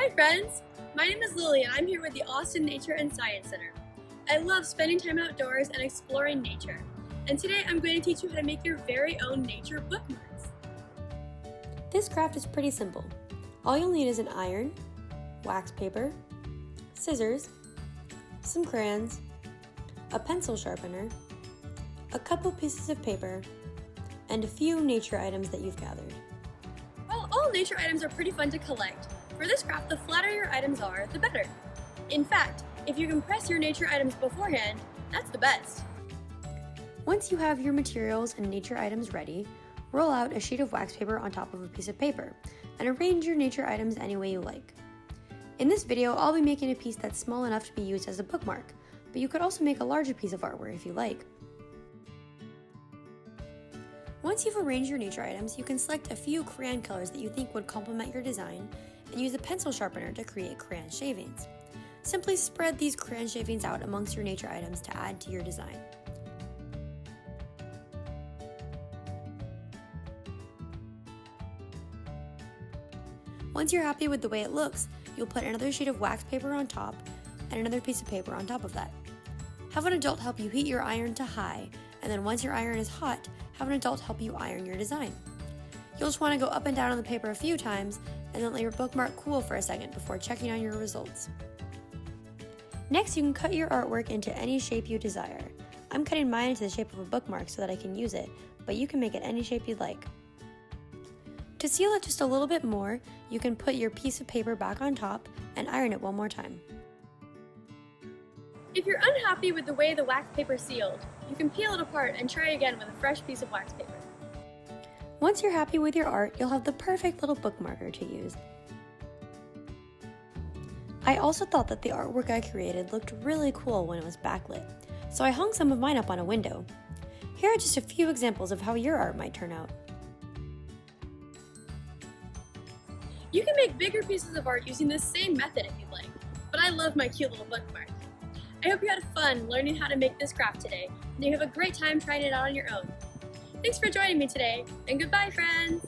Hi friends! My name is Lilly and I'm here with the Austin Nature and Science Center. I love spending time outdoors and exploring nature. And today I'm going to teach you how to make your very own nature bookmarks. This craft is pretty simple. All you'll need is an iron, wax paper, scissors, some crayons, a pencil sharpener, a couple pieces of paper, and a few nature items that you've gathered. While all nature items are pretty fun to collect, for this craft the flatter your items are, the better. In fact, if you can press your nature items beforehand, that's the best. Once you have your materials and nature items ready, roll out a sheet of wax paper on top of a piece of paper and arrange your nature items any way you like. In this video, I'll be making a piece that's small enough to be used as a bookmark, but you could also make a larger piece of artwork if you like. Once you've arranged your nature items, you can select a few crayon colors that you think would complement your design and use a pencil sharpener to create crayon shavings. Simply spread these crayon shavings out amongst your nature items to add to your design. Once you're happy with the way it looks, you'll put another sheet of wax paper on top and another piece of paper on top of that. Have an adult help you heat your iron to high, and then once your iron is hot, have an adult help you iron your design. You'll just want to go up and down on the paper a few times and then let your bookmark cool for a second before checking on your results. Next, you can cut your artwork into any shape you desire. I'm cutting mine into the shape of a bookmark so that I can use it, but you can make it any shape you'd like. To seal it just a little bit more, you can put your piece of paper back on top and iron it one more time. If you're unhappy with the way the wax paper sealed, you can peel it apart and try again with a fresh piece of wax paper. Once you're happy with your art, you'll have the perfect little bookmarker to use. I also thought that the artwork I created looked really cool when it was backlit, so I hung some of mine up on a window. Here are just a few examples of how your art might turn out. You can make bigger pieces of art using this same method if you'd like, but I love my cute little bookmark. I hope you had fun learning how to make this craft today, and you have a great time trying it out on your own. Thanks for joining me today, and goodbye, friends!